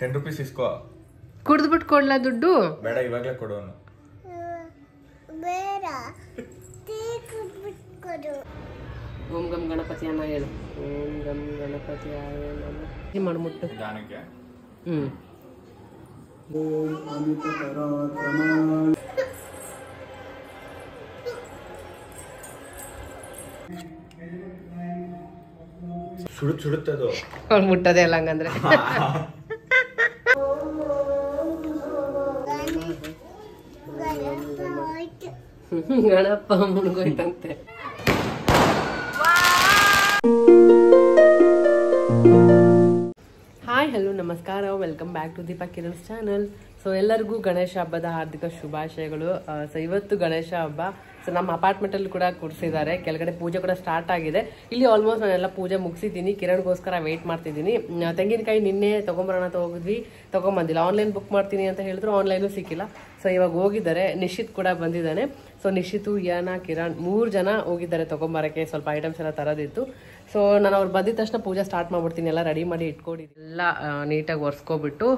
10 rupees ಇಸ್ಕೋ. ಕುಡ್ದ್ಬಿಟ್ಟು ಕೊಡ್ಲಾ ದುಡ್ಡು? ಬೇಡ, ಇವಾಗಲೇ ಕೊಡೋನು. ಬೇಡ, ಟೀ ಕುಡ್ಬಿಟ್ಟು ಕೊಡು. ಓಂ ಗಂ ಗಣಪತಿ ಅನ್ನ ಹೇಳು. ಓಂ ಗಂ ಗಣಪತಿ ನಮಃ ಮಾಡ್ಬಿಟ್ಟು ಜಾನಕ್ಕೆ. ಸುಡುತ್ತದು. ಅವ್ಳು ಮುಟ್ಟದೆ ಇಲ್ಲ ಹಂಗಂದ್ರೆ. ಗಣಪ ಮುಳುಗೋಯ್ತಂತೆ. ಹಾಯ್, ಹಲೋ, ನಮಸ್ಕಾರ, welcome back to Deepa Kiran's channel. So ಎಲ್ಲರಿಗೂ ಗಣೇಶ ಹಬ್ಬದ ಹಾರ್ದಿಕ ಶುಭಾಶಯಗಳು. ಸೊ ಇವತ್ತು ಗಣೇಶ ಹಬ್ಬ. ಸೊ ನಮ್ಮ ಅಪಾರ್ಟ್ಮೆಂಟಲ್ಲಿ ಕೂಡ ಕೂರಿಸಿದ್ದಾರೆ. ಕೆಳಗಡೆ ಪೂಜೆ ಕೂಡ ಸ್ಟಾರ್ಟ್ ಆಗಿದೆ. ಇಲ್ಲಿ ಆಲ್ಮೋಸ್ಟ್ ನಾನೆಲ್ಲ ಪೂಜೆ ಮುಗಿಸಿದ್ದೀನಿ. ಕಿರಣ್ಗೋಸ್ಕರ ವೆಯ್ಟ್ ಮಾಡ್ತಿದ್ದೀನಿ. ತೆಂಗಿನಕಾಯಿ ನಿನ್ನೆ ತೊಗೊಂಬರೋಣ ಅಂತ ಹೋಗಿದ್ವಿ, ತೊಗೊಂಬಂದಿಲ್ಲ. ಆನ್ಲೈನ್ ಬುಕ್ ಮಾಡ್ತೀನಿ ಅಂತ ಹೇಳಿದ್ರು, ಆನ್ಲೈನು ಸಿಕ್ಕಿಲ್ಲ. ಸೊ ಇವಾಗ ಹೋಗಿದ್ದಾರೆ. ನಿಶ್ಚಿತ್ ಕೂಡ ಬಂದಿದ್ದಾನೆ. ಸೊ ನಿಶ್ಚಿತು, ಯಾನ, ಕಿರಣ್ 3 ಜನ ಹೋಗಿದ್ದಾರೆ ತೊಗೊಂಬರೋಕ್ಕೆ. ಸ್ವಲ್ಪ ಐಟಮ್ಸ್ ಎಲ್ಲ ತರೋದಿತ್ತು. ಸೊ ನಾನು ಅವ್ರು ಬಂದಿದ ತಕ್ಷಣ ಪೂಜೆ ಸ್ಟಾರ್ಟ್ ಮಾಡ್ಬಿಡ್ತೀನಿ. ಎಲ್ಲ ರೆಡಿ ಮಾಡಿ ಇಟ್ಕೊಂಡಿದ್ದೀನಿ. ಎಲ್ಲ ನೀಟಾಗಿ ಒರೆಸ್ಕೊಬಿಟ್ಟು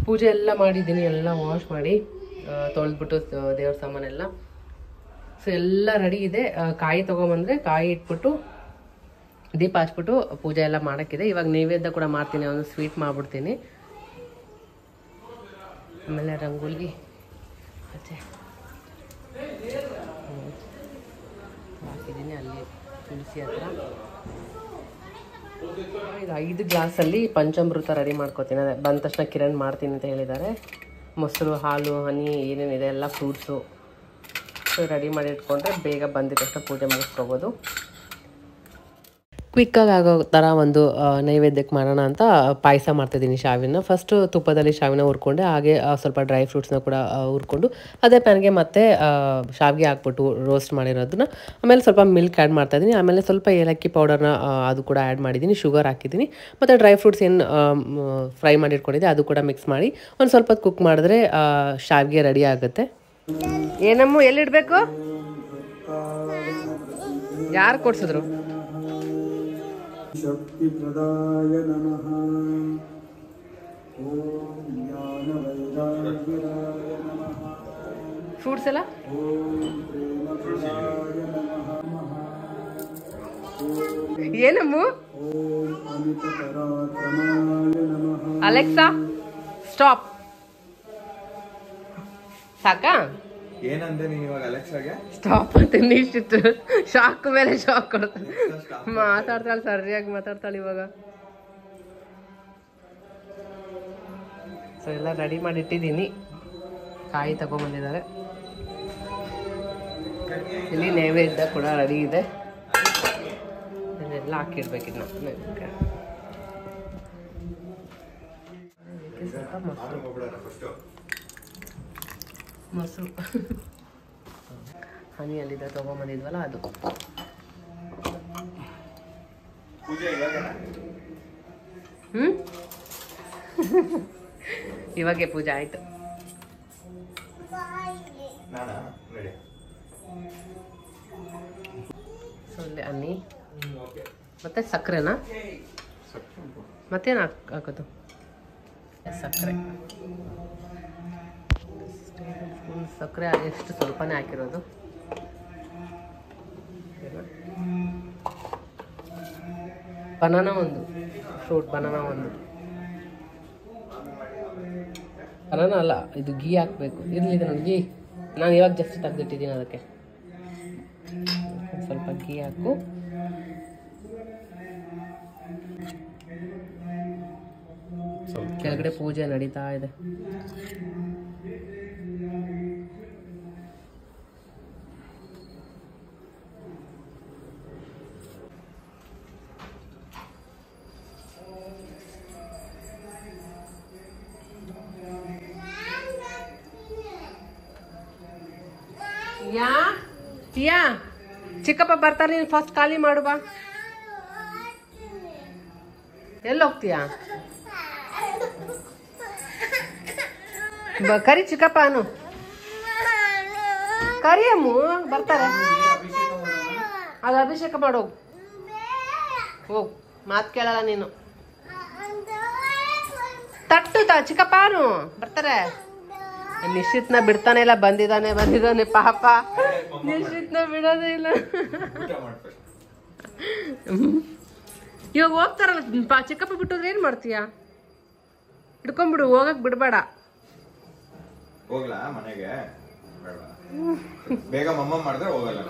ಪೂಜೆ ಎಲ್ಲ ಮಾಡಿದ್ದೀನಿ. ಎಲ್ಲ ವಾಶ್ ಮಾಡಿ ತೊಳೆದ್ಬಿಟ್ಟು ದೇವ್ರ ಸಾಮಾನೆಲ್ಲ. ಸೊ ಎಲ್ಲ ರೆಡಿ ಇದೆ. ಕಾಯಿ ತೊಗೊಂಬಂದರೆ ಕಾಯಿ ಇಟ್ಬಿಟ್ಟು ದೀಪ ಹಚ್ಬಿಟ್ಟು ಪೂಜೆ ಎಲ್ಲ ಮಾಡೋಕ್ಕಿದೆ. ಇವಾಗ ನೈವೇದ್ಯ ಕೂಡ ಮಾಡ್ತೀನಿ. ಒಂದು ಸ್ವೀಟ್ ಮಾಡಿಬಿಡ್ತೀನಿ. ಆಮೇಲೆ ರಂಗೋಲಿ ಆಚೆ ಹಾಕಿದ್ದೀನಿ, ಅಲ್ಲಿ ತುಳಸಿ ಹತ್ರ. ಇದು 5 ಗ್ಲಾಸಲ್ಲಿ ಪಂಚಾಮೃತ ರೆಡಿ ಮಾಡ್ಕೋತೀನಿ. ಅದೇ ಬಂದ ತಕ್ಷಣ ಕಿರಣ್ ಮಾಡ್ತೀನಿ ಅಂತ ಹೇಳಿದ್ದಾರೆ. ಮೊಸರು, ಹಾಲು, ಹನಿ ಏನೇನಿದೆ ಎಲ್ಲ ಫ್ರೂಟ್ಸು ರೆಡಿ ಮಾಡಿ ಇಟ್ಕೊಂಡ್ರೆ ಬೇಗ ಬಂದಿದ ತಕ್ಷಣ ಪೂಜೆ ಮುಗಿಸ್ಕೋಬೋದು. ಕ್ವಿಕ್ಕಾಗಿ ಆಗೋ ಥರ ಒಂದು ನೈವೇದ್ಯಕ್ಕೆ ಮಾಡೋಣ ಅಂತ ಪಾಯಸ ಮಾಡ್ತಾಯಿದ್ದೀನಿ. ಶಾವಿನ ಫಸ್ಟು ತುಪ್ಪದಲ್ಲಿ ಶಾವಿನ ಹುರ್ಕೊಂಡೆ, ಹಾಗೆ ಸ್ವಲ್ಪ ಡ್ರೈ ಫ್ರೂಟ್ಸ್ನ ಕೂಡ ಹುರ್ಕೊಂಡು ಅದೇ ಪ್ಯಾನ್ಗೆ ಮತ್ತೆ ಶಾವಿಗೆ ಹಾಕ್ಬಿಟ್ಟು ರೋಸ್ಟ್ ಮಾಡಿರೋದನ್ನ, ಆಮೇಲೆ ಸ್ವಲ್ಪ ಮಿಲ್ಕ್ ಆ್ಯಡ್ ಮಾಡ್ತಾಯಿದ್ದೀನಿ. ಆಮೇಲೆ ಸ್ವಲ್ಪ ಏಲಕ್ಕಿ ಪೌಡರ್ನ ಅದು ಕೂಡ ಆ್ಯಡ್ ಮಾಡಿದ್ದೀನಿ, ಶುಗರ್ ಹಾಕಿದ್ದೀನಿ. ಮತ್ತು ಡ್ರೈ ಫ್ರೂಟ್ಸ್ ಏನು ಫ್ರೈ ಮಾಡಿ ಇಟ್ಕೊಂಡಿದ್ದೆ ಅದು ಕೂಡ ಮಿಕ್ಸ್ ಮಾಡಿ ಒಂದು ಸ್ವಲ್ಪ ಹೊತ್ತು ಕುಕ್ ಮಾಡಿದ್ರೆ ಶಾವಿಗೆ ರೆಡಿ ಆಗುತ್ತೆ. ಏನಮ್ಮ, ಎಲ್ಲಿಡಬೇಕು? ಯಾರು ಕೊಡ್ಸಿದ್ರು? ಶಕ್ತಿ ಪ್ರದಾಯ ನಮಃ. ಓಂ ಜ್ಞಾನ ವೈರಾಗ್ಯರಾಯ ನಮಃ. ಫ್ರೂಟ್ಸ್ ಎಲ್ಲ ಓಂ ಪ್ರೇಮ ಪ್ರದಾಯ ನಮಃ. ಏನಮ್ಮ? ಓಂ ಅಮಿತ ಪರಾಕ್ರಮಾಯ ನಮಃ. Alexa stop. ಸಾಕಾ? ಏನಂದೆ ನೀನು ಇವಾಗ ಅಲೆಕ್ಸಾಗೆ? ಸ್ಟಾಪ್ ಅಂತ ನಿಶ್ಚಿತ್ತು. ಶಾಕ್ ಮೇಲೆ ಶಾಕ್ ಕೊಡ್ತಾಳೆ. ಮಾತಾಡ್ತಾಳೆ, ಸರಿಯಾಗಿ ಮಾತಾಡ್ತಾಳೆ ಇವಾಗ. ಸೊ ಎಲ್ಲ ರೆಡಿ ಮಾಡಿ ಇಟ್ಟಿದ್ದೀನಿ. ಕಾಯಿ ತಗೊಂಬಂದಿದ್ದಾರೆ. ಇಲ್ಲಿ ನೈವೇದ್ಯ ಕೂಡ ರೆಡಿ ಇದೆ. ಇದೆಲ್ಲ ಹಾಕಿಡ್ಬೇಕಿನ್ನು. ಮೊಸರು ಹನಿಯಲ್ಲಿದ್ದ ತೊಗೊಂಬಂದಿದ್ವಲ್ಲ ಅದು. ಇವಾಗೆ ಪೂಜೆ ಆಯ್ತು. ಸೊ ಇಲ್ಲಿ ಹನಿ ಮತ್ತೆ ಸಕ್ಕರೆನಾ? ಮತ್ತೇನು ಹಾಕೋದು? ಸಕ್ಕರೆ. ಸಕ್ಕರೆ ಎಷ್ಟು ಸ್ವಲ್ಪನೇ ಹಾಕಿರೋದು. ಬನಾನಾ ಒಂದು, ಫ್ರೂಟ್ ಬನಾನಾ ಒಂದು. ಬನಾನಾ ಅಲ್ಲ, ಇದು ಗೀ ಹಾಕಬೇಕು. ಇರಲಿದೆ ನೋಡಿ ಗೀ. ನಾನು ಇವಾಗ ಜಸ್ಟ್ ತೆಗೆದಿಟ್ಟಿದ್ದೀನಿ. ಅದಕ್ಕೆ ಸ್ವಲ್ಪ ಗೀ ಹಾಕು. ಕೆಳಗಡೆ ಪೂಜೆ ನಡೀತಾ ಇದೆ. ಯಾ ಚಿಕ್ಕಪ್ಪ ಬರ್ತಾರೆ, ನೀನು ಫಸ್ಟ್ ಖಾಲಿ ಮಾಡು ಬಾ. ಎಲ್ಲಿ ಹೋಗ್ತೀಯಾ? ಕರಿ ಚಿಕ್ಕಪ್ಪ ಅನು. ಕರಿ ಅಮ್ಮು, ಬರ್ತಾರೆ. ಅದು ಅಭಿಷೇಕ ಮಾಡೋಗು. ಹೋಗ್, ಮಾತು ಕೇಳಲ್ಲ ನೀನು. ತಟ್ಟು ಚಿಕ್ಕಪ್ಪನು ಬರ್ತಾರೆ. ನಿಶ್ಚಿತ್ನ ಬಿಡ್ತಾನೆ ಇಲ್ಲ, ಬಂದಿದ್ದಾನೆ ಪಾಪ. ನಿಶ್ಚಿತ್ನ ಬಿಡೋದೇ ಇಲ್ಲ. ಇವಾಗ ಹೋಗ್ತಾರಲ್ಲ ಚಿಕ್ಕಪ್ಪ ಬಿಟ್ಟೋದ್ರೆ ಏನ್ ಮಾಡ್ತೀಯಾ? ಹಿಡ್ಕೊಂಡ್ಬಿಡು, ಹೋಗಕ್ ಬಿಡ್ಬೇಡ. ಹೋಗ್ಲಾ ಮನೆಗೆ? ಬೇಗ ಮಮ್ಮ ಮಾಡಿದ್ರೆ ಹೋಗಲ್ಲ.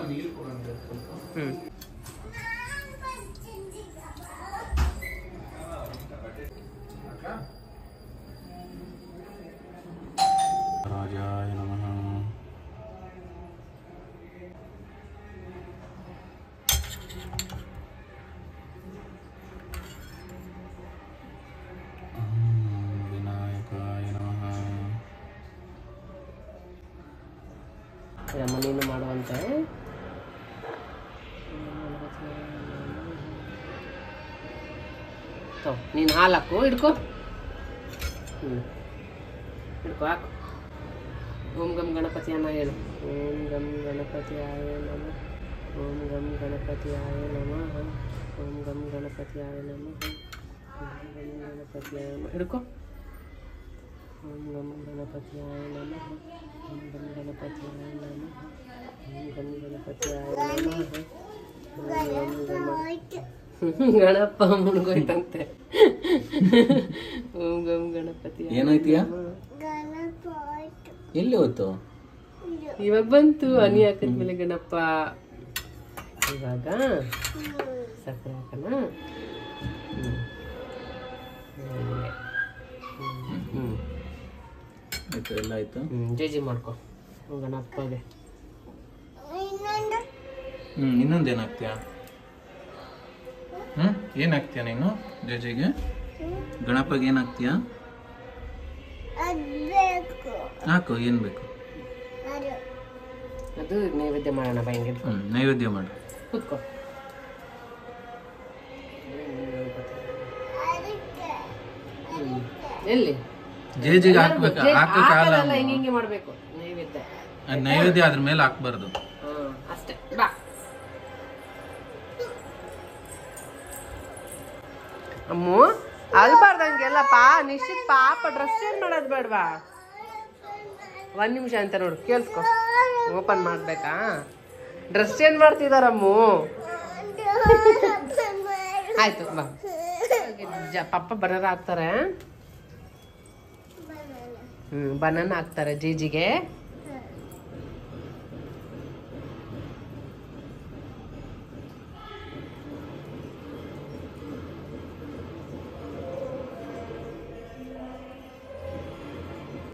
ರಾಜಾಯ ನಮಃ. ವಿನಾಯಕಾಯ ನಮಃ. ನೀನು ಮಾಡುವಂತೆ. ನೀನು ಹಾಲು ಹಾಕು, ಹಿಡ್ಕೊ. ಹಿಡ್ಕೊ, ಹಾಕು. ಓಂ ಗಂ ಗಣಪತಿಯನ್ನ ಹೇಳು. ಓಂ ಗಂ ಗಣಪತಿಯಾಯ ನಮಃ. ಓಂ ಗಂ ಗಣಪತಿಯಾಯ ನಮಃ. ಓಂ ಗಂ ಗಣಪತಿಯಾಯ ನಮಃ. ಓಂ ಗಂ ಗಣಪತಿಯಾಯ ನಮಃ. ಹಿಡ್ಕೊ. ಓಂ ಗಂ ಗಣಪತಿಯಾಯ ನಮಃ. ಓಂ ಗಂ ಗಣಪತಿಯಾಯ ನಮಃ. ಓಂ ಗಂ ಗಣಪತಿಯಾಯ ನಮಃ. ಗಣಪ ಮುಳುಗೋಯ್ತಂತೆ. ಓಂ ಗಂ ಗಣಪತಿ. ಏನಾಯ್ತೀಯಾ? ಎಲ್ಲಿ ಹೋಯ್ತು? ಇವಾಗ ಬಂತು ಹನಿ ಹಾಕಿದ್ಮೇಲೆ ಗಣಪ. ಇವಾಗ ಸಕ್ಕರೆ ಹಾಕಣ. ಆಯ್ತು, ಎಲ್ಲ ಆಯ್ತು. ಜೇಜಿ ಮಾಡ್ಕೊ ಗಣಪಗೆ. ಇನ್ನೊಂದು ಏನಾಗ್ತೀಯಾ? ಏನಾಗ್ತೀಯ ನೀನು ಜೇಜಿಗೆ? ಗಣಪಗೆ ಏನಾಗ್ತೀಯಾ? ಹಾಕು, ಏನ್ ಬೇಕು ಅದು ನೈವೇದ್ಯ ಮಾಡೋಣ. ಭಯಂಗೆ ನೈವೇದ್ಯ ಮಾಡು. ಕೂತ್ಕೋ. ಎಲ್ಲಿ ಜೇಜಿಗೆ ಹಾಕ್ಬೇಕು. ಹಾಕಲ್ಲ, ಹಿಂಗೆ ಮಾಡ್ಬೇಕು ನೈವೇದ್ಯ. ನೈವೇದ್ಯ ಅದ್ರ ಮೇಲೆ ಹಾಕ್ಬಾರ್ದು. ಅಷ್ಟೇ. ಬಾ. ಅಮ್ಮು ಅಲ್ಬಾರ್ದಂಗೆಲ್ಲಪ್ಪ. ನಿಶ್ಚಿತ್ ಪಾಪ ಡ್ರೆಸ್ ಚೇಂಜ್ ಮಾಡೋದು ಬೇಡವಾ? 1 ನಿಮಿಷ ಅಂತ ನೋಡು, ಕೇಳಿಸ್ಕೊ. ಓಪನ್ ಮಾಡ್ಬೇಕಾ? ಡ್ರೆಸ್ ಚೇಂಜ್ ಮಾಡ್ತಿದಾರಮ್ಮು. ಆಯ್ತು ಬಾ. ಪಪ್ಪ ಬನಾನ ಹಾಕ್ತಾರೆ. ಬನಾನ ಹಾಕ್ತಾರೆ ಜೀಜಿಗೆ.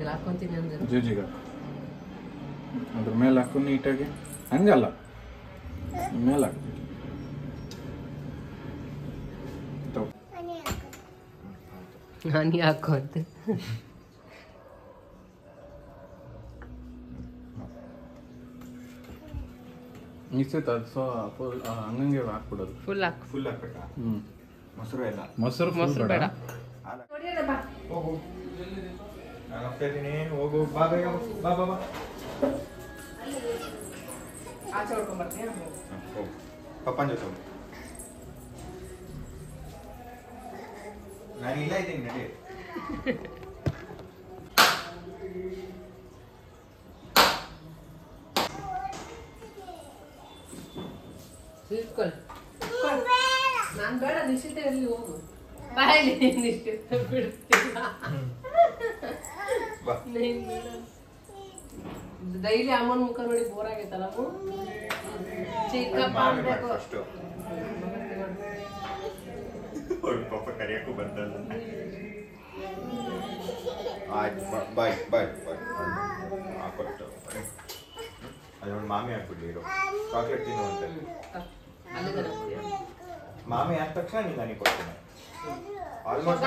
ಹಾಕೊಂತೀನಿ ಅಂದ್ರೆ ಜೇಜಿಗೆ ಅದ್ರ ಮೇಲೆ ಹಾಕು ನೀಟಾಗಿ. ಹಂಗಲ್ಲ, ಮೇಲೆ ಹಾಕು. ಹನಿ ಹಾಕು ಅಂತ. ನಿಶ್ಚಿತ ಅದು ಹಂಗಂಗೆ ಹಾಕ್ಬಿಡೋದು. ಫುಲ್ ಹಾಕು. ಫುಲ್ ಹಾಕ್ಬೇಕಾ? ಮೊಸರು ಎಲ್ಲ? ಮೊಸರು ಮೊಸರು ಬೇಡ. ಹೋಗು, ನಾನು ಹೋಗ್ತಾ ಇದ್ದೀನಿ. ಹೋಗು, ಬಾ ಬೇಗ, ಬಾ ಬಾ ಬಾ. ಆಚೆ ಹೊಡ್ಕೊಂಡ್ ಬರ್ತೀಯ? ಹೋಗು, ಪಪ್ಪನ ಜೊತೆ ಹೋಗು. ನಾನು ಇಲ್ಲ ಇದ್ದೀನಿ, ನಡಿ. ನಾನು ಬೇಡ, ನಿಶ್ಚಿತ ಇರಲಿ, ಹೋಗು. ಬಾಯಲ್ಲಿ ನಿಶ್ಚಿತ ಬಿಡ್ತೀನ. ಡೈಲಿ ಅಮ್ಮನ ಮುಖ ನೋಡಿ ಬೋರ್ ಆಗೈತಲ್ಲ. ಚಿಕ್ಕಪ್ಪ ಅನ್ಬೇಕು. ಪಪ್ಪ ಕರಿಯಕ್ಕೂ ಬಂದಲ್ಲ. ಆಯ್ತು, ಬಾಯ್ ಬಾಯ್ ಬಾಯ್. ಹಾಕೊಟ್ಟು ಅದೊಂದು ಮಾಮಿ ಹಾಕ್ಬಿಡ್ಲಿ. ಇರೋ ಚಾಕ್ಲೇಟ್ ತಿನ್ನು ಅಂತ. ಮಾಮಿ ಆದ ತಕ್ಷಣ ನೀನು ನನಗೆ ಕೊಡ್ತೀನಿ. ಆಲ್ಮೋಸ್ಟ್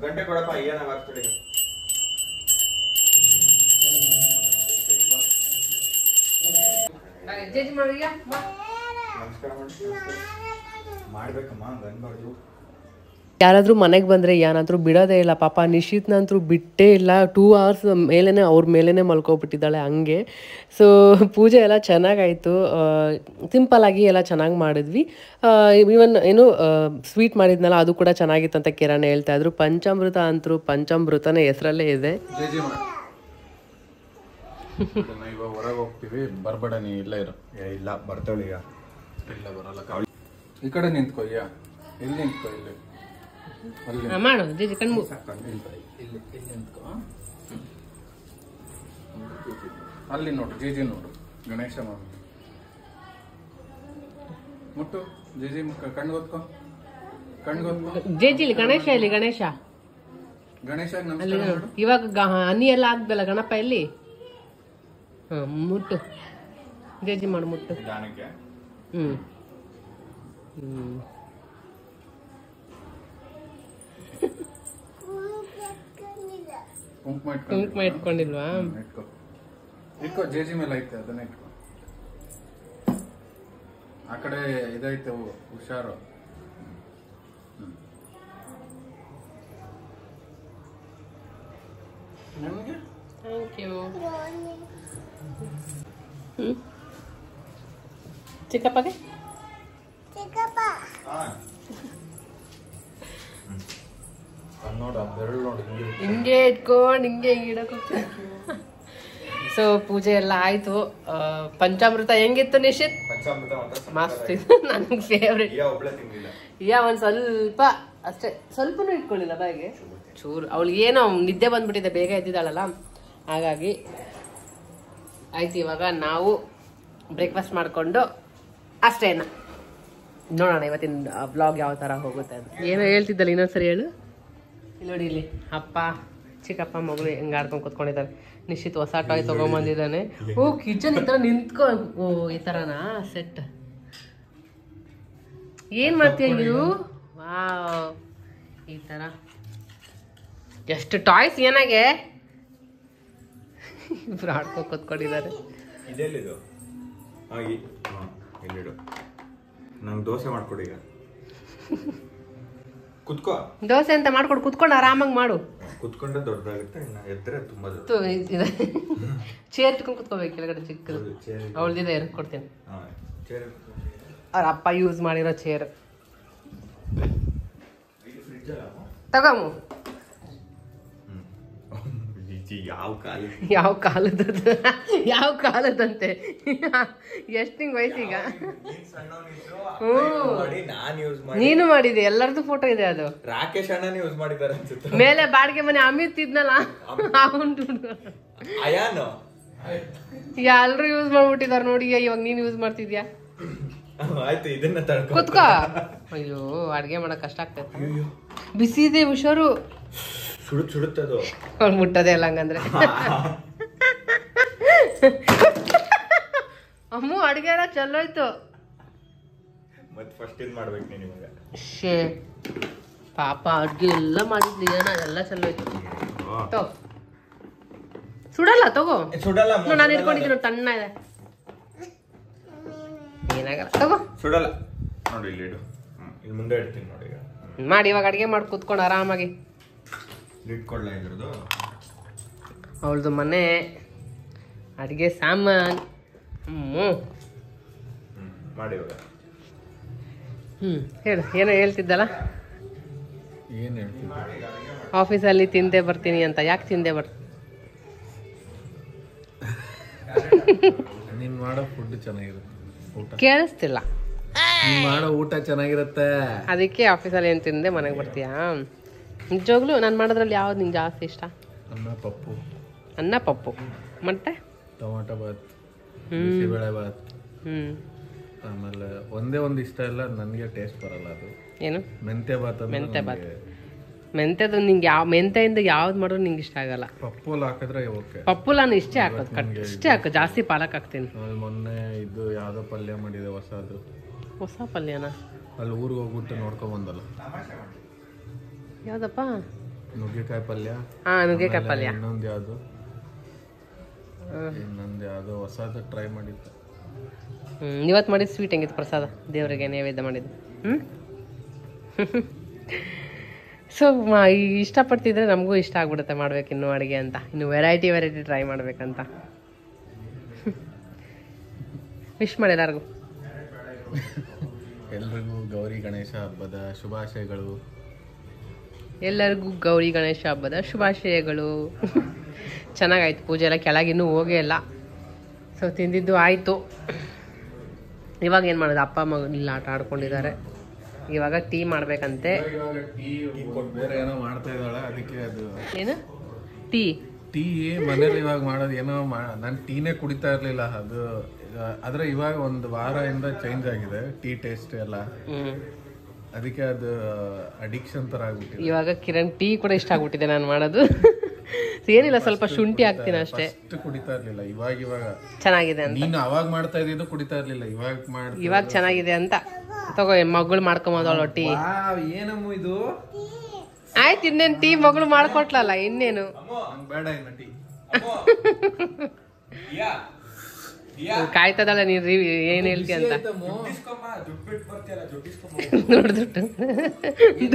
ಗಂಟೆ ಕೊಡಪ್ಪ. ಏನ ಬರ್ಸ್ಬಿಡಿ. ನಮಸ್ಕಾರ ಮಾಡಿ. ಮಾಡ್ಬೇಕಮ್ಮ, ಹಂಗೆ ಅನ್ಬಾರ್ದು. ಯಾರಾದರೂ ಮನೆಗೆ ಬಂದರೆ ಯಾನಂತರೂ ಬಿಡೋದೇ ಇಲ್ಲ ಪಾಪ. ನಿಶಿತ್ನಂತರೂ ಬಿಟ್ಟೇ ಇಲ್ಲ. 2 hours ಮೇಲೇ ಅವ್ರ ಮೇಲೇ ಮಲ್ಕೊಬಿಟ್ಟಿದ್ದಾಳೆ ಹಂಗೆ. ಸೊ ಪೂಜೆ ಎಲ್ಲ ಚೆನ್ನಾಗಾಯಿತು. ಸಿಂಪಲ್ಲಾಗಿ ಎಲ್ಲ ಚೆನ್ನಾಗಿ ಮಾಡಿದ್ವಿ. ಇವನ್ ಏನು ಸ್ವೀಟ್ ಮಾಡಿದ್ನಲ್ಲ ಅದು ಕೂಡ ಚೆನ್ನಾಗಿತ್ತು ಅಂತ ಕಿರಣ್ ಹೇಳ್ತಾ ಇದ್ರು. ಪಂಚಾಮೃತ ಅಂತರೂ ಪಂಚಾಮೃತನೇ ಹೆಸರಲ್ಲೇ ಇದೆ. ಇವಾಗ ಹೊರಗೆ ಹೋಗ್ತೀವಿ, ಬರ್ಬೇಡ ನೀ ಇಲ್ಲೇ ಇರು. ಇಲ್ಲ ಬರ್ತಾಳೆ ಈಗ. ಇಲ್ಲ ಬರಲ್ಲ. ಈ ಕಡೆ ನಿಂತ್ಕೊ. ಇಲ್ಲಿ ನಿಂತ್ಕೊ. ಇಲ್ಲಿ ಅಲ್ಲಿ ಮಾಡು ಜೇಜಿ ಕಣ್ಮು. ಇಲ್ಲಿ ನಿಂತ್ಕೊ. ಅಲ್ಲಿ ನೋಡು ಜೇಜಿ ನೋಡು. ಗಣೇಶ ಮಾಮಿ ಮುಟ್ಟು. ಜೇಜಿ ಕಣ್ಗೊತ್ಕೊ. ಜೇಜಿಲಿ ಗಣೇಶ ಇಲ್ಲಿ ಗಣೇಶ ಗಣೇಶ ಅಲ್ಲಿ ಇವಾಗ ಹನಿ ಎಲ್ಲ ಆಗ್ದಲ್ಲ ಗಣಪ ಎಲ್ಲಿ. ಮುಟ್ಟು ಜೇಜಿ ಮಾಡು ಮುಟ್ಟು. ಕುಂಕುಮ ಇಟ್ಕೊಂಡಿಲ್ವಾ? ಇಟ್ಕೋ. ಜೇಜಿ ಮೇಲೆ ಐತೆ ಅದನ್ನ ಇಟ್ಕೋ. ಆ ಕಡೆ ಇದೈತೆ ಹುಷಾರು. ನನಗೆ ಥ್ಯಾಂಕ್ ಯು. ಚಿಕ್ಕಪ್ಪಗೆ ನೋಡ ಬೆರಳು ನೋಡಿ ಹಿಂಗೆ ಇಟ್ಕೊಂಡು ಹಿಂಗೆ ಇಡಕ್ ಹೋಗ್ತಾರೆ. ಸೊ ಪೂಜೆ ಎಲ್ಲ ಆಯ್ತು. ಪಂಚಾಮೃತ ಹೆಂಗಿತ್ತು ನಿಶಿತ್? ಮಸ್ತ್ ಇತ್ತು. ನನಗೆ ಫೇವ್ರೇಟ್. ಒಂದ್ ಸ್ವಲ್ಪ ಅಷ್ಟೇ, ಸ್ವಲ್ಪನೂ ಇಟ್ಕೊಳ್ಳಿಲ್ಲ ಬಾಯಿಗೆ. ಚೂರು ಅವಳಿಗೆ ಏನೋ ನಿದ್ದೆ ಬಂದ್ಬಿಟ್ಟಿದೆ, ಬೇಗ ಎದ್ದಿದ್ದಾಳಲ್ಲ ಹಾಗಾಗಿ. ಆಯ್ತು, ಇವಾಗ ನಾವು ಬ್ರೇಕ್ಫಾಸ್ಟ್ ಮಾಡಿಕೊಂಡು ಅಷ್ಟೇನ ನೋಡೋಣ ಇವತ್ತಿನ ವ್ಲಾಗ್ ಯಾವ ಥರ ಹೋಗುತ್ತೆ ಅಂತ. ಏನೋ ಹೇಳ್ತಿದ್ದಲ್ಲ ಇನ್ನೊಂದ್ಸರಿ ಹೇಳು. ಇಲ್ಲಿ ನೋಡಿ, ಇಲ್ಲಿ ಅಪ್ಪ ಚಿಕ್ಕಪ್ಪ ಮಗಳು ಹೆಂಗೆ ಆಡ್ಕೊಂಡು ಕೂತ್ಕೊಂಡಿದ್ದಾರೆ. ನಿಶ್ಚಿತ್ ಹೊಸ ಟಾಯ್ ತೊಗೊಂಬಂದಿದ್ದಾನೆ. ಓ ಕಿಚನ್ ಈ ಥರ ನಿಂತ್ಕೊ. ಓ ಈ ಥರನಾ ಸೆಟ್? ಏನು ಮಾಡ್ತೀಯ ನೀವು? ವಾವ್, ಈ ಥರ ಎಷ್ಟು ಟಾಯ್ಸ್ ಏನಾಗೆ ಇಬ್ರು ಆಡ್ಕೊಂಡು ಕೂತ್ಕೊಂಡಿದ್ದಾರೆ. ಇದೆಲ್ಲಿದು? ಇಲ್ಲಿಡು. ನಂಗೆ ದೋಸೆ ಮಾಡ್ಕೊಡಿ ಈಗ. ಕುತ್ಕೋ. ದೋಸೆ ಅಂತ ಮಾಡ್ಕೊಡು, ಕುತ್ಕೊಂಡು ಆರಾಮಾಗಿ ಮಾಡು. ಕುತ್ಕೊಂಡ್ರೆ ದೊಡ್ಡದಾಗುತ್ತೆ, ಇನ್ನು ಎದ್ರೆ ತುಂಬಾ ದೊಡ್ಡ. ಚೇರ್ ಇಟ್ಕೊಂಡು ಕುತ್ಕೋಬೇಕು ಕೆಳಗಡೆ ಚಿಕ್ಕದು. ಅವಳದಿದೆ ಕೊಡ್ತೀನಿ. ಅವ್ರ ಅಪ್ಪ ಯೂಸ್ ಮಾಡಿರೋ ಚೇರ್ ತಗೊಂಬು. ಯಾವ ಕಾಲದಂತೆ ಎಷ್ಟು ನಿಂಗೆ ವಯಸ್ಸೀಗ? ನೀನು ಮಾಡಿದೆ, ಎಲ್ಲರದು ಫೋಟೋ ಇದೆ. ಅದು ರಾಕೇಶ್ ಅಣ್ಣ ಯೂಸ್ ಮಾಡಿದ್ದಾರೆ ಅನ್ಸುತ್ತೆ. ಮೇಲೆ ಬಾಡಿಗೆ ಮನೆ ಅಮಿತ್ ಇದ್ನಲ್ಲ ಎಲ್ರು ಯೂಸ್ ಮಾಡ್ಬಿಟ್ಟಿದಾರ ನೋಡಿ. ಇವಾಗ ನೀನ್ ಯೂಸ್ ಮಾಡ್ತಿದ್ಯಾ? ಆಯ್ತು, ಇದನ್ನ ತಡ್ಕೊ. ಕುತ್ಕೋ. ಅಯ್ಯೋ ಅಡ್ಗೆ ಮಾಡಕ್ ಕಷ್ಟ ಆಗ್ತೈತೆ. ಬಿಸಿ ಇದೆ, ಹುಷಾರು. ಸುಡುತ್ತದು. ಅವ್ಳು ಮುಟ್ಟದೆ ಇಲ್ಲ ಹಂಗಂದ್ರೆ. ಅಮ್ಮ ಅಡ್ಗೆ ಎಲ್ಲ ಚಲೋಯ್ತು. ಮತ್ತೆ ಫಸ್ಟ್ ಇದು ಮಾಡ್ಬೇಕು ನೀನು ಇವಾಗ. ಶೇ ಪಾಪ ಅಡ್ಗೆ ಎಲ್ಲ ಮಾಡಿದ್ಲಿ, ಏನ ಎಲ್ಲ ಚಲೋಯ್ತು. ಸುಡಲ್ಲ ತಗೋ. ಸುಡಲ್ಲ, ನಾನು ಇಟ್ಕೊಂಡಿದ್ದೀನಿ, ತಣ್ಣ ಇದೆ, ಏನಾಗಲ್ಲ ತಗೋ. ಸುಡಲ್ಲ ನೋಡಿ, ಇಲ್ಲಿ ಇಡು. ಇಲ್ಲಿ ಮುಂದೆ ಇಡ್ತೀನಿ ನೋಡಿ. ಈಗ ಮಾಡಿ, ಇವಾಗ ಅಡ್ಗೆ ಮಾಡಿ ಕುತ್ಕೊಂಡು ಆರಾಮಾಗಿ. ಇಟ್ಕೊಳ್ಳ ಇದ್ರದ್ದು ಅವಳದು ಮನೆ ಅಡುಗೆ ಸಾಮಾನು. ಮಾಡಿ ಇವಾಗ. ಹೇಳು, ಏನೋ ಹೇಳ್ತಿದ್ದಲ್ಲ. ಏನು ಹೇಳ್ತಿದ್ದೆ? ಆಫೀಸಲ್ಲಿ ತಿಂದೆ ಬರ್ತೀನಿ ಅಂತ. ಯಾಕೆ ತಿಂದೆ ನೀನು ಮಾಡೋ ಫುಡ್ ಚೆನ್ನಾಗಿರುತ್ತೆ. ಕೇಳಿಸ್ತಿಲ್ಲ. ನೀನು ಮಾಡೋ ಊಟ ಚೆನ್ನಾಗಿರುತ್ತೆ, ಅದಕ್ಕೆ ಆಫೀಸಲ್ಲಿ ಏನು ತಿಂದೆ ಮನೆಗೆ ಬರ್ತೀಯಾ? ನಿಜವಾಗ್ಲೂ ನಾನು ಮಾಡೋದ್ರಲ್ಲಿ ಯಾವ್ದು ನಿಂಗೆ ಜಾಸ್ತಿ ಇಷ್ಟ? ಅನ್ನ ಪಪ್ಪು ಮತ್ತೆ ಟೊಮಾಟೊ ಬಾತ್, ಬಿಸಿಬೇಳೆ ಬಾತ್. ಆಮೇಲೆ ಒಂದೇ ಒಂದು ಇಷ್ಟ ಇಲ್ಲ ನನಗೆ, ಟೇಸ್ಟ್ ಬರಲ್ಲ ಅದು. ಏನು? ಮೆಂತ್ಯ ಬಾತ್. ಮೆಂತ್ಯದು ನಿಂಗೆ ಯಾವ ಮೆಂತ್ಯದಿಂದ ಯಾವ್ದು ಮಾಡಿದ್ರು ನಿಂಗೆ ಇಷ್ಟ ಆಗಲ್ಲ. ಪಪ್ಪುಲ್ ಹಾಕಿದ್ರೆ ಓಕೆ. ಪಪ್ಪು ನಾನು ಇಷ್ಟೇ ಹಾಕೋದು, ಇಷ್ಟೇ ಹಾಕೋ, ಜಾಸ್ತಿ ಪಾಲಕ್ ಹಾಕ್ತೀನಿ. ಮೊನ್ನೆ ಇದು ಯಾವ್ದೋ ಪಲ್ಯ ಮಾಡಿದೆ ಹೊಸ ಪಲ್ಯನಾ? ಅಲ್ಲಿ ಊರಿಗೆ ಹೋಗ್ಬಿಟ್ಟು ನೋಡ್ಕೊಂಡ್ ಬಂದಲ್ಲ. ಯಾವ್ದಪ್ಪ? ನುಗ್ಗೆಕಾಯಿ ಪಲ್ಯ. ನುಗ್ಗೆಕಾಯಿ ಪಲ್ಯ. ಇನ್ನೊಂದು ಯಾವ್ದು ಹೊಸದು ಟ್ರೈ ಮಾಡಿದ್ದು. ಇವತ್ತು ಮಾಡಿದ್ದು ಸ್ವೀಟ್ ಹೆಂಗಿತ್ತು? ಪ್ರಸಾದ ದೇವರಿಗೆ ನೈವೇದ್ಯ ಮಾಡಿದ್ದು. ಸೊ ಇಷ್ಟಪಡ್ತಿದ್ರೆ ನಮಗೂ ಇಷ್ಟ ಆಗ್ಬಿಡುತ್ತೆ ಮಾಡ್ಬೇಕು ಇನ್ನೂ ಅಡುಗೆ ಅಂತ, ಇನ್ನು ವೆರೈಟಿ ಟ್ರೈ ಮಾಡ್ಬೇಕಂತ. ವಿಶ್ ಮಾಡಿ ಎಲ್ಲರಿಗೂ. ಎಲ್ರಿಗೂ ಗೌರಿ ಗಣೇಶ ಹಬ್ಬದ ಶುಭಾಶಯಗಳು. ಎಲ್ಲರಿಗೂ ಗೌರಿ ಗಣೇಶ ಹಬ್ಬದ ಶುಭಾಶಯಗಳು. ಚೆನ್ನಾಗಾಯ್ತು ಪೂಜೆ ಎಲ್ಲ, ಕೆಳಗಿನ್ನೂ ಹೋಗೇ ಇಲ್ಲ. ಸೊ ತಿಂದಿದ್ದು ಆಯಿತು. ಇವಾಗ ಏನು ಮಾಡೋದು, ಅಪ್ಪ ಮಗ ಇಲ್ಲ ಆಟ ಆಡ್ಕೊಂಡಿದ್ದಾರೆ. ಇವಾಗ ಟೀ ಮಾಡ್ಬೇಕಂತೆ. ಬೇರೆ ಏನೋ ಮಾಡ್ತಾ ಇದ್ದಾಳೆ, ಅದಕ್ಕೆ ಅದು ಏನು ಟೀ ಮನೇಲಿ ಇವಾಗ ಮಾಡೋದು ಏನೋ ನಾನು ಟೀನೇ ಕುಡಿತಾ ಇರ್ಲಿಲ್ಲ. ಅದು ಆದ್ರೆ ಇವಾಗ ಒಂದು ವಾರದಿಂದ ಚೇಂಜ್ ಆಗಿದೆ ಟೀ ಟೇಸ್ಟ್ ಎಲ್ಲ. ಅದಕ್ಕೆ ಅದು ಅಡಿಕ್ಷನ್ ತರ ಆಗ್ಬಿಟ್ಟಿದೆ. ಇವಾಗ ಕಿರಣ್ ಟೀ ಕೂಡ ಇಷ್ಟ ಆಗ್ಬಿಟ್ಟಿದೆ ನಾನು ಮಾಡೋದು. ಏನಿಲ್ಲ, ಸ್ವಲ್ಪ ಶುಂಠಿ ಹಾಕ್ತೀನಿ ಅಷ್ಟೇ. ಕುಡಿತಾ ಇರ್ಲಿಲ್ಲ, ಇವಾಗ ಚೆನ್ನಾಗಿದೆ ಅಂತ. ನೀನು ಅವಾಗ ಮಾಡ್ತಾ ಇದ್ದು ಕುಡಿತಾ ಇರ್ಲಿಲ್ಲ, ಇವಾಗ ಚೆನ್ನಾಗಿದೆ ಅಂತ. ತಗೋ ಮಗಳು ಮಾಡ್ಕೊಂಬೋದವಳು ಟೀ. ಏನಮ್ಮ ಇದು? ಆಯ್ತು, ಇನ್ನೇನು ಟೀ ಮಗಳು ಮಾಡ್ಕೊಟ್ಲಲ್ಲ, ಇನ್ನೇನು ಬೇಡ ಇನ್ನು ಟೀ. ಕಾಯ್ತದಲ್ಲ ನೀನ್ ಏನ್ ಹೇಳ್ತಿ ಅಂತ. ದುಡ್ಡು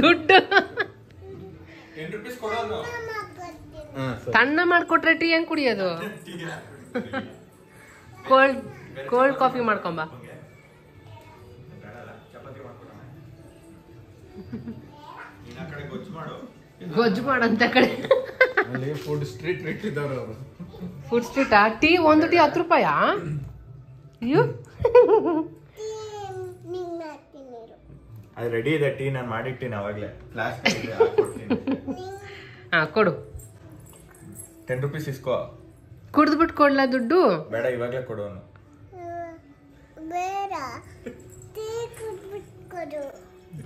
ದುಡ್ಡು ತಣ್ಣ ಮಾಡ್ಕೊಟ್ರೆ ಟೀ ಹೆಂಗ್ ಕುಡಿಯೋದು? ಕೋಲ್ಡ್ ಕಾಫಿ ಮಾಡ್ಕೊಂಬ. ಗೊಜ್ಜು ಮಾಡಂತ ಕಡೆ ಫುಡ್ ಸ್ಟ್ರೀಟ್ ಇಟ್ಟವರು. ಫುಡ್ ಸ್ಟ್ರೀಟಾ? ಟೀ ಒಂದು ಟೀ 10 ರೂಪಾಯಾ? ಅಯ್ಯೋ, ಅದು ರೆಡಿ ಇದೆ ಟೀ, ನಾನು ಮಾಡಿಟ್ಟಿನಿ ಅವಾಗಲೇ. ಹಾ ಕೊಡು. 10 ರೂಪೀಸ್ ಇಸ್ಕೋ. ಕುಡ್ದ್ಬಿಟ್ಟು ಕೊಡ್ಲಾ ದುಡ್ಡು? ಬೇಡ, ಇವಾಗಲೇ ಕೊಡು.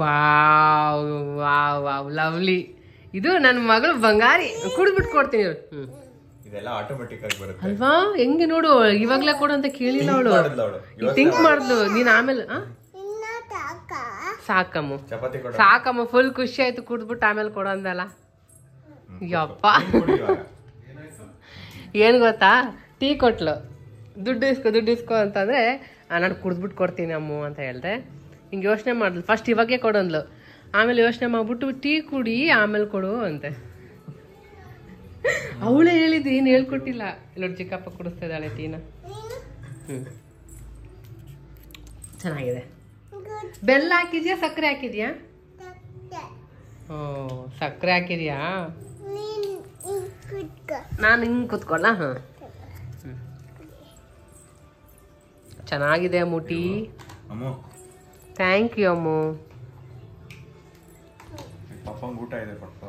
Wow wow wow, lovely. ಇದು ನನ್ನ ಮಗಳು ಬಂಗಾರಿ. ಕುಡ್ದ್ಬಿಟ್ಟು ಕೊಡ್ತೀನಿ. ಇದೆಲ್ಲ ಆಟೋಮೆಟಿಕ್ ಆಗಿ ಬರುತ್ತೆ ಅಲ್ವಾ? ಹೆಂಗೆ ನೋಡು, ಇವಾಗ್ಲೇ ಕೊಡು ಅಂತ ಕೇಳಿಲ್ಲ ಅವಳು. ಥಿಂಕ್ ಮಾಡ್ದು ನೀನ್ ಆಮೇಲೆ. ಸಾಕಮ್ಮ ಸಾಕಮ್ಮ, ಫುಲ್ ಖುಷಿ ಆಯ್ತು. ಕುಡ್ದ್ಬಿಟ್ಟು ಆಮೇಲೆ ಕೊಡು ಅಂದಲ್ಲ. ಯಪ್ಪ, ಏನ್ ಗೊತ್ತಾ, ಟೀ ಕೊಟ್ಲು, ದುಡ್ಡು ಇಸ್ಕೊ ಅಂತಂದ್ರೆ ನಾನು ಕುಡ್ದ್ಬಿಟ್ಟು ಕೊಡ್ತೀನಿ ಅಮ್ಮ ಅಂತ ಹೇಳ್ದೆ. ಹಿಂಗೆ ಯೋಚನೆ ಮಾಡಿದ್ಲು. ಫಸ್ಟ್ ಇವಾಗೇ ಕೊಡಂದ್ಲು, ಆಮೇಲೆ ಯೋಚನೆ ಮಾಡ್ಬಿಟ್ಟು ಟೀ ಕುಡಿ ಆಮೇಲೆ ಕೊಡು ಅಂತೆ. ಅವಳೇ ಹೇಳಿದ್ದು, ಏನು ಹೇಳ್ಕೊಟ್ಟಿಲ್ಲ. ಇಲ್ಲೋಡ್ ಚಿಕ್ಕಪ್ಪ ಕುಡಿಸ್ತಾ ಇದ್ದಾಳೆ ಟೀನ. ಚೆನ್ನಾಗಿದೆ. ಬೆಲ್ಲ ಹಾಕಿದ್ಯಾ ಸಕ್ಕರೆ ಹಾಕಿದ್ಯಾ? ಓ, ಸಕ್ಕರೆ ಹಾಕಿದ್ಯಾ? ನಾನು ಹಿಂಗೆ ಕುತ್ಕೊಳ್ಳ. ಹಾಂ, ಚೆನ್ನಾಗಿದೆ ಅಮ್ಮು ಟೀ. ಥ್ಯಾಂಕ್ ಯು ಅಮ್ಮು. ಪಪ್ಪಂಗೆ ಊಟ ಇದೆ, ಪಪ್ಪ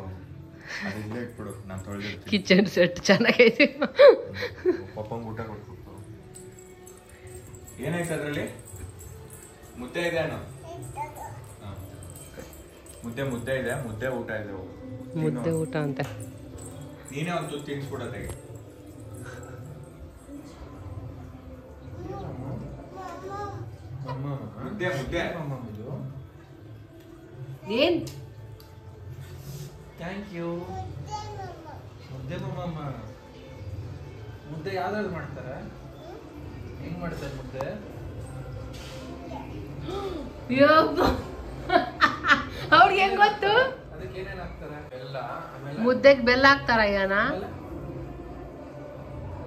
ಅದಿಲ್ಲೇ ಇಟ್ಬಿಡು, ನಾನು ತೊಳೆದಿರ್ತೀನಿ. ಕಿಚನ್ ಸೆಟ್ ಚೆನ್ನಾಗೈತೆ. ಪಪ್ಪಂಗೆ ಊಟ ಕೊಟ್ಬಿಟ್ಟು. ಏನಾಯ್ತು ಅದರಲ್ಲಿ? ಮುದ್ದೆ ಇದೆ ಅಣ್ಣ. ಮುದ್ದೆ ಇದೆ, ಮುದ್ದೆ ಊಟ ಇದೆ. ಮುದ್ದೆ ಊಟ ಅಂತ ನೀನೇ ಒಂದು ತುತ್ತು ತಿನ್ಸ್ಬಿಡೋದೆ. ಮುದ್ದೆ ಏನ್? Thank you. ಮುದ್ದೆ ಮಮ್ಮ. ಮುದ್ದೆ ಯಾವ್ದ್ರಲ್ಲಿ ಮಾಡ್ತಾರೆ? ಹೆಂಗ್ ಮಾಡ್ತಾರೆ ಮುದ್ದೆ? ಅವ್ರಿಗೆ ಹೆಂಗ್ ಗೊತ್ತು? ಅದಕ್ಕೆ ಏನೇನ್ ಹಾಕ್ತಾರೆ? ಬೆಲ್ಲ. ಮುದ್ದೆಗೆ ಬೆಲ್ಲ ಹಾಕ್ತಾರ ಅಯ್ಯನ?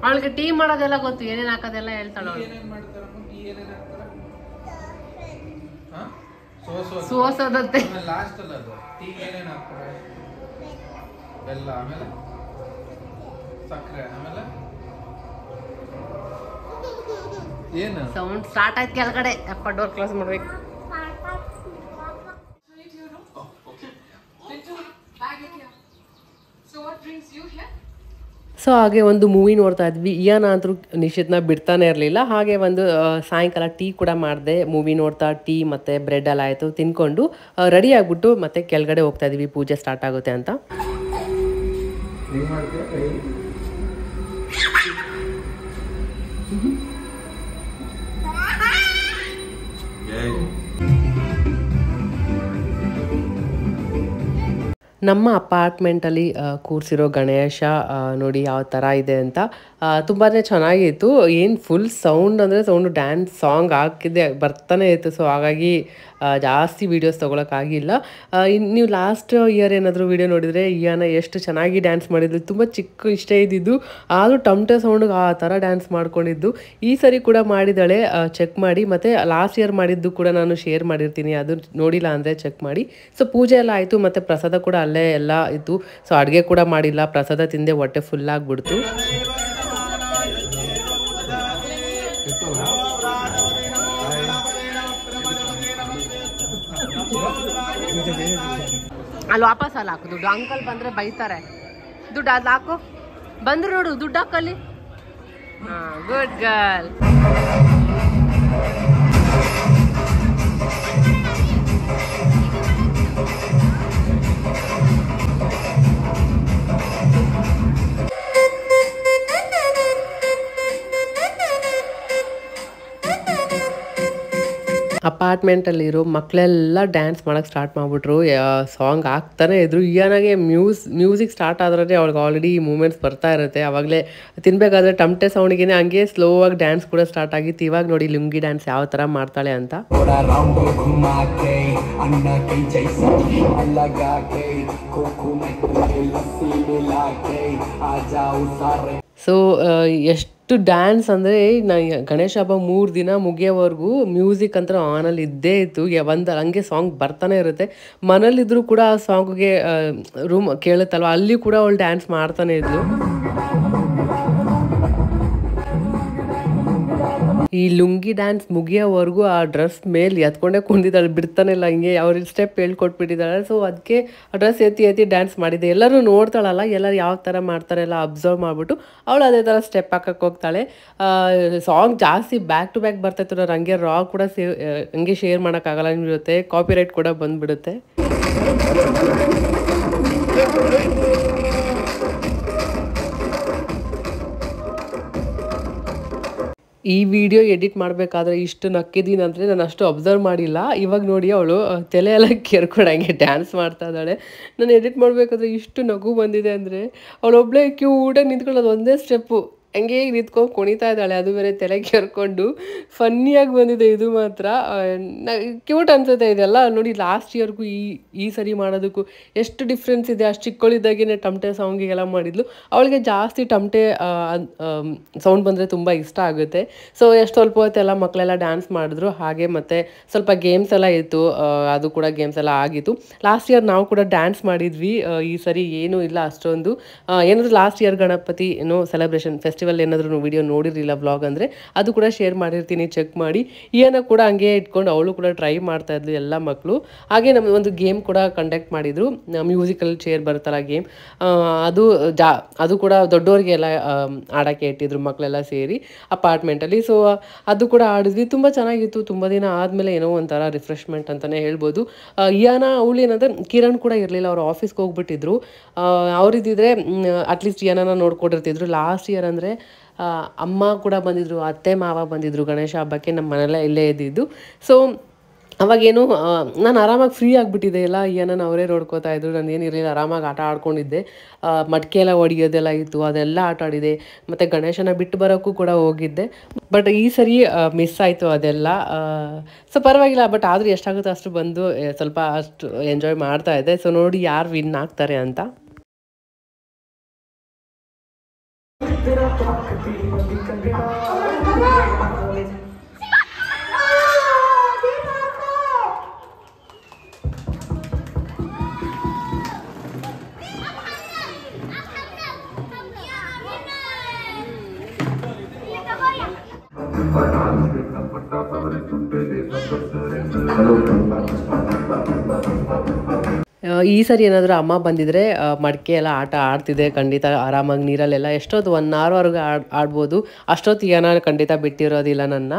ಅವಳಿಗೆ ಟೀ ಮಾಡೋದೆಲ್ಲ ಗೊತ್ತು, ಏನೇನ್ ಹಾಕೋದೆಲ್ಲ ಹೇಳ್ತಾಳ ಅವಳು. ಏನೇನ್ ಮಾಡ್ತಾರ? ಟೀ ಏನೇನ್ ಹಾಕ್ತಾರ? ಸೋಸೋದತ್ತೆ ಲಾಸ್ಟ್ ಅಲ್ಲ ಅದು. ಟೀ ಏನೇನ್ ಹಾಕ್ತಾರೆ? ಬೆಲ್ಲ, ಆಮೇಲೆ ಸಕ್ಕರೆ, ಆಮೇಲೆ ಏನು? ಸೌಂಡ್ ಸ್ಟಾರ್ಟ್ ಆಯ್ತು ಕೆಳಗಡೆ. ಅಪ್ಪ ಡೋರ್ ಕ್ಲೋಸ್ ಮಾಡ್ಬೇಕು. ಸೊ ಹಾಗೆ ಒಂದು ಮೂವಿ ನೋಡ್ತಾ ಇದ್ವಿ. ಇಯಾನ ಅಂತೂ ನಿಶ್ಚಿತ್ನ ಬಿಡ್ತಾನೆ ಇರಲಿಲ್ಲ. ಹಾಗೆ ಒಂದು ಸಾಯಂಕಾಲ ಟೀ ಕೂಡ ಮಾಡಿದೆ. ಮೂವಿ ನೋಡ್ತಾ ಟೀ ಮತ್ತು ಬ್ರೆಡ್ ಎಲ್ಲ ಆಯಿತು, ತಿನ್ಕೊಂಡು ರೆಡಿ ಆಗಿಬಿಟ್ಟು ಮತ್ತೆ ಕೆಳಗಡೆ ಹೋಗ್ತಾ ಇದ್ವಿ, ಪೂಜೆ ಸ್ಟಾರ್ಟ್ ಆಗುತ್ತೆ ಅಂತ. ನಮ್ಮ ಅಪಾರ್ಟ್ಮೆಂಟಲ್ಲಿ ಕೂರಿಸಿರೋ ಗಣೇಶ ನೋಡಿ ಯಾವ ಥರ ಇದೆ ಅಂತ. ತುಂಬಾ ಚೆನ್ನಾಗಿತ್ತು. ಏನು ಫುಲ್ ಸೌಂಡ್ ಅಂದರೆ ಸೌಂಡು ಡ್ಯಾನ್ಸ್ ಸಾಂಗ್ ಹಾಕಿದ್ದೆ ಬರ್ತಾನೆ ಇತ್ತು. ಸೊ ಹಾಗಾಗಿ ಜಾಸ್ತಿ ವೀಡಿಯೋಸ್ ತೊಗೊಳಕ್ಕಾಗಿಲ್ಲ. ನೀವು ಲಾಸ್ಟ್ ಇಯರ್ ಏನಾದರೂ ವೀಡಿಯೋ ನೋಡಿದರೆ ಇಯಾನ ಎಷ್ಟು ಚೆನ್ನಾಗಿ ಡ್ಯಾನ್ಸ್ ಮಾಡಿದ್ದು, ತುಂಬ ಚಿಕ್ಕ ಇಷ್ಟೇ ಇದ್ದಿದ್ದು ಆದರೂ ಟಮ್ಟೆ ಸೌಂಡ್ಗೆ ಆ ಥರ ಡ್ಯಾನ್ಸ್ ಮಾಡ್ಕೊಂಡಿದ್ದು. ಈ ಸರಿ ಕೂಡ ಮಾಡಿದ್ದಾಳೆ, ಚೆಕ್ ಮಾಡಿ. ಮತ್ತು ಲಾಸ್ಟ್ ಇಯರ್ ಮಾಡಿದ್ದು ಕೂಡ ನಾನು ಶೇರ್ ಮಾಡಿರ್ತೀನಿ, ಅದು ನೋಡಿಲ್ಲ ಅಂದರೆ ಚೆಕ್ ಮಾಡಿ. ಸೊ ಪೂಜೆ ಎಲ್ಲ ಆಯಿತು, ಮತ್ತು ಪ್ರಸಾದ ಕೂಡ ಅಲ್ಲೇ ಎಲ್ಲ ಇತ್ತು. ಸೊ ಅಡುಗೆ ಕೂಡ ಮಾಡಿಲ್ಲ, ಪ್ರಸಾದ ತಿಂದೆ ಹೊಟ್ಟೆ ಫುಲ್ ಆಗಿಬಿಡ್ತು. ಅಲ್ಲಿ ವಾಪಸ್ ಅಲ್ಲಿ ಹಾಕು ದುಡ್ಡು, ಅಂಕಲ್ ಬಂದರೆ ಬೈತಾರೆ. ದುಡ್ಡು ಅದು ಹಾಕು, ಬಂದ್ರು ನೋಡು ದುಡ್ಡು ಹಾಕಲ್ಲಿ. ಹಾಂ, ಗುಡ್ ಗರ್ಲ್. ಅಪಾರ್ಟ್ಮೆಂಟಲ್ಲಿರೋ ಮಕ್ಕಳೆಲ್ಲ ಡ್ಯಾನ್ಸ್ ಮಾಡೋಕ್ಕೆ ಸ್ಟಾರ್ಟ್ ಮಾಡಿಬಿಟ್ರು. ಸಾಂಗ್ ಆಗ್ತಾನೆ ಇದ್ರು. ಇಯಾನಾಗೆ ಮ್ಯೂಸಿಕ್ ಸ್ಟಾರ್ಟ್ ಆದ್ರೆ ಅವಳಿಗೆ ಆಲ್ರೆಡಿ ಈ ಮೂಮೆಂಟ್ಸ್ ಬರ್ತಾ ಇರುತ್ತೆ. ಆವಾಗಲೇ ತಿನ್ಬೇಕಾದ್ರೆ ಟಮ್ಟೆ ಸೌಂಡ್ಗೆ ಹಂಗೆ ಸ್ಲೋ ಆಗಿ ಡ್ಯಾನ್ಸ್ ಕೂಡ ಸ್ಟಾರ್ಟ್ ಆಗಿತ್ತು. ಇವಾಗ ನೋಡಿ ಲುಂಗಿ ಡ್ಯಾನ್ಸ್ ಯಾವ ಥರ ಮಾಡ್ತಾಳೆ ಅಂತ. ಸೊ ಎಷ್ಟು ಡ್ಯಾನ್ಸ್ ಅಂದರೆ ಗಣೇಶ ಹಬ್ಬ 3 ದಿನ ಮುಗಿಯೋವರೆಗೂ ಮ್ಯೂಸಿಕ್ ಅಂತ ಆನಲ್ಲಿ ಇದ್ದೇ ಇತ್ತು. ಒಂದು ಹಂಗೆ ಸಾಂಗ್ ಬರ್ತಾನೆ ಇರುತ್ತೆ. ಮನೇಲಿದ್ರೂ ಕೂಡ ಆ ಸಾಂಗ್ಗೆ ರೂಮ್ ಕೇಳುತ್ತಲ್ವ, ಅಲ್ಲಿ ಕೂಡ ಅವಳು ಡ್ಯಾನ್ಸ್ ಮಾಡ್ತಾನೆ ಇದ್ಲು. ಈ ಲುಂಗಿ ಡ್ಯಾನ್ಸ್ ಮುಗಿಯೋವರೆಗೂ ಆ ಡ್ರೆಸ್ ಮೇಲೆ ಎತ್ಕೊಂಡೇ ಕುಂದಿದ್ದಾಳೆ, ಬಿಡ್ತಾನೆ ಇಲ್ಲ. ಹಿಂಗೆ ಅವ್ರ ಸ್ಟೆಪ್ ಹೇಳ್ಕೊಟ್ಬಿಟ್ಟಿದ್ದಾಳೆ. ಸೊ ಅದಕ್ಕೆ ಆ ಡ್ರೆಸ್ ಎತ್ತಿ ಡ್ಯಾನ್ಸ್ ಮಾಡಿದೆ. ಎಲ್ಲರೂ ನೋಡ್ತಾಳಲ್ಲ, ಎಲ್ಲರೂ ಯಾವ ಥರ ಮಾಡ್ತಾರೆ ಎಲ್ಲ ಅಬ್ಸರ್ವ್ ಮಾಡಿಬಿಟ್ಟು ಅವಳು ಅದೇ ಥರ ಸ್ಟೆಪ್ ಹಾಕಕ್ಕೆ ಹೋಗ್ತಾಳೆ. ಸಾಂಗ್ ಜಾಸ್ತಿ ಬ್ಯಾಕ್ ಟು ಬ್ಯಾಕ್ ಬರ್ತಾಯಿತ್ತು. ನಾನು ಹಂಗೆ ರಾ ಕೂಡ ಹಂಗೆ ಶೇರ್ ಮಾಡೋಕ್ಕಾಗಲ್ಲ ನಿಮ್ಮ ಜೊತೆ, ಕಾಪಿರೈಟ್ ಕೂಡ ಬಂದುಬಿಡುತ್ತೆ. ಈ ವಿಡಿಯೋ ಎಡಿಟ್ ಮಾಡಬೇಕಾದ್ರೆ ಇಷ್ಟು ನಕ್ಕಿದ್ದೀನಿ ಅಂದರೆ ನಾನು ಅಷ್ಟು ಅಬ್ಸರ್ವ್ ಮಾಡಿಲ್ಲ. ಇವಾಗ ನೋಡಿ ಅವಳು ತಲೆ ಎಲ್ಲ ಕೆರ್ಕೊಡಂಗೆ ಡ್ಯಾನ್ಸ್ ಮಾಡ್ತಾ ಇದ್ದಾಳೆ. ನಾನು ಎಡಿಟ್ ಮಾಡಬೇಕಾದ್ರೆ ಇಷ್ಟು ನಗು ಬಂದಿದೆ ಅಂದರೆ ಅವಳೊಬ್ಬಳೇ ಕ್ಯೂಟಾಗಿ ನಿಂತ್ಕೊಳ್ಳೋದು, ಒಂದೇ ಸ್ಟೆಪ್ಪು ಹಂಗೆ ನಿಂತ್ಕೊಂಡು ಕುಣಿತಾ ಇದ್ದಾಳೆ, ಅದು ಬೇರೆ ತಲೆ ಕೆರ್ಕೊಂಡು. ಫನ್ನಿಯಾಗಿ ಬಂದಿದೆ ಇದು ಮಾತ್ರ. ಕ್ಯೂಟ್ ಅನ್ಸುತ್ತೆ ಇದೆಲ್ಲ ನೋಡಿ. ಲಾಸ್ಟ್ ಇಯರ್ಗೂ ಈ ಸರಿ ಮಾಡೋದಕ್ಕೂ ಎಷ್ಟು ಡಿಫ್ರೆನ್ಸ್ ಇದೆ. ಅಷ್ಟು ಚಿಕ್ಕಳಿದ್ದಾಗೇ ಟಮ್ಟೆ ಸಾಂಗಿಗೆಲ್ಲ ಮಾಡಿದ್ಲು. ಅವಳಿಗೆ ಜಾಸ್ತಿ ಟಮ್ಟೆ ಸೌಂಡ್ ಬಂದರೆ ತುಂಬ ಇಷ್ಟ ಆಗುತ್ತೆ. ಸೊ ಎಷ್ಟು ಸ್ವಲ್ಪ ಹೊತ್ತೆಲ್ಲ ಮಕ್ಕಳೆಲ್ಲ ಡ್ಯಾನ್ಸ್ ಮಾಡಿದ್ರು. ಹಾಗೆ ಮತ್ತು ಸ್ವಲ್ಪ ಗೇಮ್ಸ್ ಎಲ್ಲ ಇತ್ತು, ಅದು ಕೂಡ ಗೇಮ್ಸ್ ಎಲ್ಲ ಆಗಿತ್ತು. ಲಾಸ್ಟ್ ಇಯರ್ ನಾವು ಕೂಡ ಡ್ಯಾನ್ಸ್ ಮಾಡಿದ್ವಿ. ಈ ಸರಿ ಏನೂ ಇಲ್ಲ ಅಷ್ಟೊಂದು. ಏನಾದರೂ ಲಾಸ್ಟ್ ಇಯರ್ ಗಣಪತಿ ಏನೋ ಸೆಲೆಬ್ರೇಷನ್ ಫೆಸ್ಟಿವಲ್ ಏನಾದರೂ ವಿಡಿಯೋ ನೋಡಿರಲಿಲ್ಲ ವ್ಲಾಗ್ ಅಂದರೆ ಅದು ಕೂಡ ಶೇರ್ ಮಾಡಿರ್ತೀನಿ, ಚೆಕ್ ಮಾಡಿ. ಈಯನ್ನ ಕೂಡ ಹಂಗೆ ಇಟ್ಕೊಂಡು ಅವಳು ಕೂಡ ಟ್ರೈ ಮಾಡ್ತಾ ಇದ್ಲು ಎಲ್ಲ ಮಕ್ಕಳು. ಹಾಗೆ ನಮ್ಮ ಒಂದು ಗೇಮ್ ಕೂಡ ಕಂಡಕ್ಟ್ ಮಾಡಿದರು, ಮ್ಯೂಸಿಕಲ್ ಚೇರ್ ಬರುತ್ತಲ್ಲ ಗೇಮ್, ಅದು ಕೂಡ ದೊಡ್ಡವರಿಗೆಲ್ಲ ಆಡೋಕ್ಕೆ ಇಟ್ಟಿದ್ರು ಮಕ್ಕಳೆಲ್ಲ ಸೇರಿ ಅಪಾರ್ಟ್ಮೆಂಟಲ್ಲಿ. ಸೊ ಅದು ಕೂಡ ಆಡಿದ್ವಿ, ತುಂಬ ಚೆನ್ನಾಗಿತ್ತು. ತುಂಬ ದಿನ ಆದಮೇಲೆ ಏನೋ ಒಂಥರ ರಿಫ್ರೆಶ್ಮೆಂಟ್ ಅಂತಲೇ ಹೇಳ್ಬೋದು. ಇಯಾನ ಅವಳು ಏನಂದರೆ ಕಿರಣ್ ಕೂಡ ಇರಲಿಲ್ಲ, ಅವ್ರು ಆಫೀಸ್ಗೆ ಹೋಗ್ಬಿಟ್ಟಿದ್ರು. ಅವರಿದ್ದಿದ್ರೆ ಅಟ್ಲೀಸ್ಟ್ ಇಯಾನ ನೋಡ್ಕೊಂಡಿರ್ತಿದ್ರು. ಲಾಸ್ಟ್ ಇಯರ್ ಅಂದರೆ ಅಮ್ಮ ಕೂಡ ಬಂದಿದ್ರು, ಅತ್ತೆ ಮಾವ ಬಂದಿದ್ರು ಗಣೇಶ ಹಬ್ಬಕ್ಕೆ, ನಮ್ಮ ಮನೆಯಲ್ಲ ಇಲ್ಲೇ ಇದ್ದಿದ್ದು. ಸೊ ಅವಾಗೇನು ನಾನು ಆರಾಮಾಗಿ ಫ್ರೀ ಆಗಿಬಿಟ್ಟಿದ್ದೆ, ಎಲ್ಲ ಏನನ್ನ ಅವರೇ ನೋಡ್ಕೋತಾ ಇದ್ರು. ನಾನು ಏನಿರಲಿಲ್ಲ, ಆರಾಮಾಗಿ ಆಟ ಆಡ್ಕೊಂಡಿದ್ದೆ. ಮಡಿಕೆ ಎಲ್ಲ ಹೊಡಿಯೋದೆಲ್ಲ ಇತ್ತು, ಅದೆಲ್ಲ ಆಟ ಆಡಿದೆ. ಮತ್ತು ಗಣೇಶನ ಬಿಟ್ಟು ಬರೋಕ್ಕೂ ಕೂಡ ಹೋಗಿದ್ದೆ. ಬಟ್ ಈ ಸರಿ ಮಿಸ್ ಆಯಿತು ಅದೆಲ್ಲ. ಸೊ ಪರವಾಗಿಲ್ಲ, ಬಟ್ ಆದರೂ ಎಷ್ಟಾಗುತ್ತೋ ಅಷ್ಟು ಬಂದು ಸ್ವಲ್ಪ ಅಷ್ಟು ಎಂಜಾಯ್ ಮಾಡ್ತಾ ಇದ್ದೆ. ಸೊ ನೋಡಿ ಯಾರು ವಿನ್ ಆಗ್ತಾರೆ ಅಂತ. ಈ ಸರಿ ಏನಾದರೂ ಅಮ್ಮ ಬಂದಿದ್ರೆ ಮಡಿಕೆ ಎಲ್ಲ ಆಟ ಆಡ್ತಿದ್ದೆ ಖಂಡಿತ, ಆರಾಮಾಗಿ ನೀರಲ್ಲೆಲ್ಲ ಎಷ್ಟೊತ್ತು 1 hourವರೆಗೂ ಆಡ್ಬೋದು. ಅಷ್ಟೊತ್ತು ಏನಾರು ಖಂಡಿತ ಬಿಟ್ಟಿರೋದಿಲ್ಲ ನನ್ನ.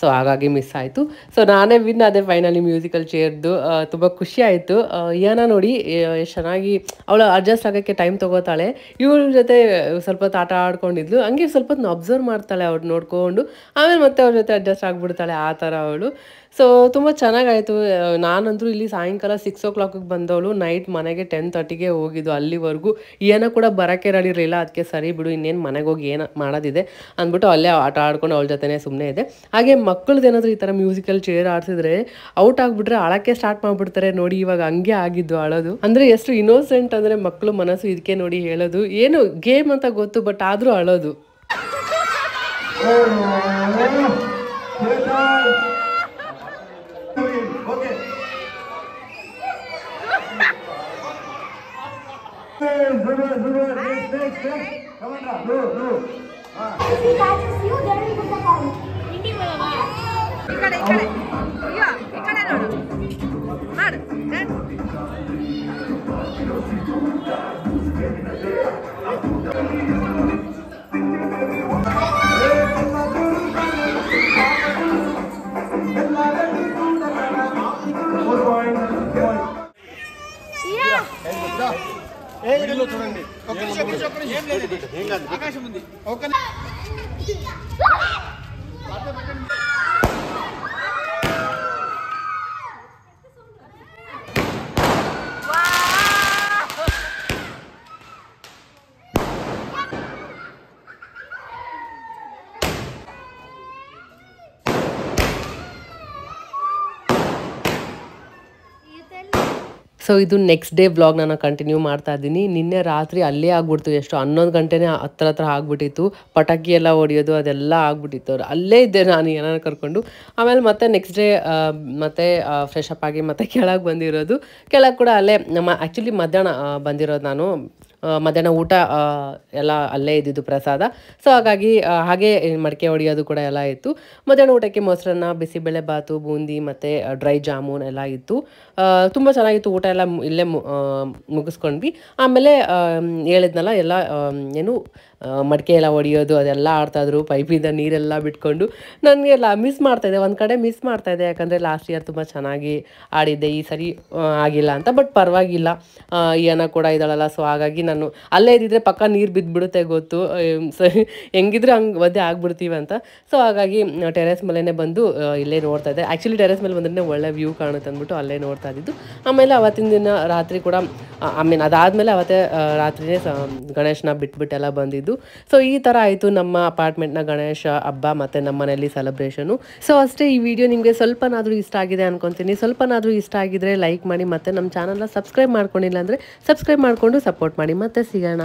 ಸೊ ಹಾಗಾಗಿ ಮಿಸ್ ಆಯಿತು. ಸೊ ನಾನೇ ವಿನ್ ಆದೆ ಫೈನಲಿ ಮ್ಯೂಸಿಕಲ್ ಚೇರ್ದು. ತುಂಬ ಖುಷಿ ಆಯಿತು. ಏನ ನೋಡಿ ಎಷ್ಟು ಚೆನ್ನಾಗಿ ಅವಳು ಅಡ್ಜಸ್ಟ್ ಆಗೋಕ್ಕೆ ಟೈಮ್ ತೊಗೋತಾಳೆ. ಇವಳ ಜೊತೆ ಸ್ವಲ್ಪ ಹೊತ್ತು ಆಟ ಆಡ್ಕೊಂಡಿದ್ಲು, ಹಂಗೆ ಸ್ವಲ್ಪ ಹೊತ್ತು ಅಬ್ಸರ್ವ್ ಮಾಡ್ತಾಳೆ ಅವ್ರು ನೋಡಿಕೊಂಡು, ಆಮೇಲೆ ಮತ್ತೆ ಅವ್ರ ಜೊತೆ ಅಡ್ಜಸ್ಟ್ ಆಗಿಬಿಡ್ತಾಳೆ ಆ ಥರ ಅವಳು. ಸೊ ತುಂಬ ಚೆನ್ನಾಗಾಯಿತು. ನಾನಂತೂ ಇಲ್ಲಿ ಸಾಯಂಕಾಲ 6 o'clock ಬಂದವಳು, ನೈಟ್ ಮನೆಗೆ 10:30ಗೆ ಹೋಗಿದ್ದು. ಅಲ್ಲಿವರೆಗೂ ಏನೋ ಕೂಡ ಬರೋಕ್ಕೆ ರೆಡಿರಲಿಲ್ಲ. ಅದಕ್ಕೆ ಸರಿ ಬಿಡು, ಇನ್ನೇನು ಮನೆಗೆ ಹೋಗಿ ಏನು ಮಾಡೋದಿದೆ ಅಂದ್ಬಿಟ್ಟು ಅಲ್ಲೇ ಆಟ ಆಡ್ಕೊಂಡು ಅವಳ ಜೊತೆನೇ ಸುಮ್ಮನೆ ಇದೆ. ಹಾಗೆ ಮಕ್ಕಳದ್ದು ಏನಾದರೂ ಈ ಥರ ಮ್ಯೂಸಿಕಲ್ ಚೇರ್ ಆಡಿಸಿದ್ರೆ ಔಟ್ ಆಗಿಬಿಟ್ರೆ ಅಳಕ್ಕೆ ಸ್ಟಾರ್ಟ್ ಮಾಡಿಬಿಡ್ತಾರೆ. ನೋಡಿ ಇವಾಗ ಹಂಗೆ ಆಗಿದ್ದು ಅಳೋದು. ಅಂದರೆ ಎಷ್ಟು ಇನ್ನೋಸೆಂಟ್ ಅಂದರೆ ಮಕ್ಕಳು ಮನಸ್ಸು. ಇದಕ್ಕೆ ನೋಡಿ ಹೇಳೋದು ಏನು ಗೇಮ್ ಅಂತ ಗೊತ್ತು, ಬಟ್ ಆದರೂ ಅಳೋದು. ಸೊ ಇದು ನೆಕ್ಸ್ಟ್ ಡೇ ವ್ಲಾಗ್ ನಾನು ಕಂಟಿನ್ಯೂ ಮಾಡ್ತಾ ಇದ್ದೀನಿ. ನಿನ್ನೆ ರಾತ್ರಿ ಅಲ್ಲೇ ಆಗ್ಬಿಡ್ತು, ಎಷ್ಟು 11 ಗಂಟೆನೇ ಹತ್ರ ಆಗ್ಬಿಟ್ಟಿತ್ತು. ಪಟಾಕಿ ಎಲ್ಲ ಹೊಡಿಯೋದು ಅದೆಲ್ಲ ಆಗ್ಬಿಟ್ಟಿತ್ತು. ಅಲ್ಲೇ ಇದ್ದೆ ನಾನು ಏನಾರು ಕರ್ಕೊಂಡು. ಆಮೇಲೆ ಮತ್ತೆ ನೆಕ್ಸ್ಟ್ ಡೇ ಮತ್ತೆ ಫ್ರೆಶ್ ಅಪ್ ಆಗಿ ಮತ್ತೆ ಕೆಳಗೆ ಬಂದಿರೋದು. ಕೆಳಗೆ ಕೂಡ ಅಲ್ಲೇ ಆ್ಯಕ್ಚುಲಿ ಮಧ್ಯಾಹ್ನ ಬಂದಿರೋದು ನಾನು. ಮಧ್ಯಾಹ್ನ ಊಟ ಎಲ್ಲ ಅಲ್ಲೇ ಇದ್ದಿದ್ದು ಪ್ರಸಾದ. ಸೊ ಹಾಗಾಗಿ ಹಾಗೆ ಮಡಿಕೆ ಹೊಡಿಯೋದು ಕೂಡ ಎಲ್ಲ ಇತ್ತು. ಮಧ್ಯಾಹ್ನ ಊಟಕ್ಕೆ ಮೊಸರನ್ನ, ಬಿಸಿಬೇಳೆ ಬಾತು, ಬೂಂದಿ ಮತ್ತು ಡ್ರೈ ಜಾಮೂನ್ ಎಲ್ಲ ಇತ್ತು. ತುಂಬ ಚೆನ್ನಾಗಿತ್ತು. ಊಟ ಎಲ್ಲ ಇಲ್ಲೇ ಮುಗಿಸ್ಕೊಂಡ್ವಿ. ಆಮೇಲೆ ಹೇಳಿದ್ನಲ್ಲ ಎಲ್ಲ ಏನು ಮಡಿಕೆ ಎಲ್ಲ ಹೊಡಿಯೋದು ಅದೆಲ್ಲ ಆಡ್ತಾಯಿದ್ರು. ಪೈಪಿಂದ ನೀರೆಲ್ಲ ಬಿಟ್ಕೊಂಡು ನನಗೆಲ್ಲ ಮಿಸ್ ಮಾಡ್ತಾಯಿದ್ದೆ. ಒಂದು ಕಡೆ ಮಿಸ್ ಮಾಡ್ತಾಯಿದ್ದೆ, ಯಾಕಂದರೆ ಲಾಸ್ಟ್ ಇಯರ್ ತುಂಬ ಚೆನ್ನಾಗಿ ಆಡಿದ್ದೆ. ಈ ಸರಿ ಆಗಿಲ್ಲ ಅಂತ. ಬಟ್ ಪರವಾಗಿಲ್ಲ, ಏನೋ ಕೂಡ ಇದ್ದಾಳಲ್ಲ. ಸೊ ಹಾಗಾಗಿ ನಾನು ಅಲ್ಲೇ ಇದ್ದಿದ್ರೆ ಪಕ್ಕ ನೀರು ಬಿದ್ದುಬಿಡುತ್ತೆ ಗೊತ್ತು. ಸೊ ಹೆಂಗಿದ್ರೆ ಹಂಗೆ ಒದ್ದೆ ಆಗ್ಬಿಡ್ತೀವಿ ಅಂತ. ಸೊ ಹಾಗಾಗಿ ಟೆರೆಸ್ ಮೇಲೇ ಬಂದು ಇಲ್ಲೇ ನೋಡ್ತಾ ಇದ್ದೆ. ಆ್ಯಕ್ಚುಲಿ ಟೆರೆಸ್ ಮೇಲೆ ಬಂದ್ರೆ ಒಳ್ಳೆ ವ್ಯೂ ಕಾಣುತ್ತೆ ಅಂದ್ಬಿಟ್ಟು ಅಲ್ಲೇ ನೋಡ್ತಾ ಇದ್ದಿದ್ದು. ಆಮೇಲೆ ಅವತ್ತಿನ ದಿನ ರಾತ್ರಿ ಕೂಡ ಅದಾದಮೇಲೆ ಅವತ್ತೇ ರಾತ್ರಿಯೇ ಗಣೇಶನ ಬಿಟ್ಬಿಟ್ಟೆಲ್ಲ ಬಂದಿದ್ದು. ಸೊ ಈ ಥರ ಆಯಿತು ನಮ್ಮ ಅಪಾರ್ಟ್ಮೆಂಟ್ನ ಗಣೇಶ ಹಬ್ಬ ಮತ್ತು ನಮ್ಮ ಮನೆಯಲ್ಲಿ ಸೆಲೆಬ್ರೇಷನು. ಸೊ ಅಷ್ಟೇ. ಈ ವಿಡಿಯೋ ನಿಮಗೆ ಸ್ವಲ್ಪನಾದರೂ ಇಷ್ಟ ಆಗಿದೆ ಅನ್ಕೊತೀನಿ. ಸ್ವಲ್ಪನಾದರೂ ಇಷ್ಟ ಆಗಿದ್ರೆ ಲೈಕ್ ಮಾಡಿ, ಮತ್ತು ನಮ್ಮ ಚಾನಲ್ನ ಸಬ್ಸ್ಕ್ರೈಬ್ ಮಾಡ್ಕೊಂಡಿಲ್ಲ ಅಂದರೆ ಸಬ್ಸ್ಕ್ರೈಬ್ ಮಾಡಿಕೊಂಡು ಸಪೋರ್ಟ್ ಮಾಡಿ. ಮತ್ತೆ ಸಿಗೋಣ.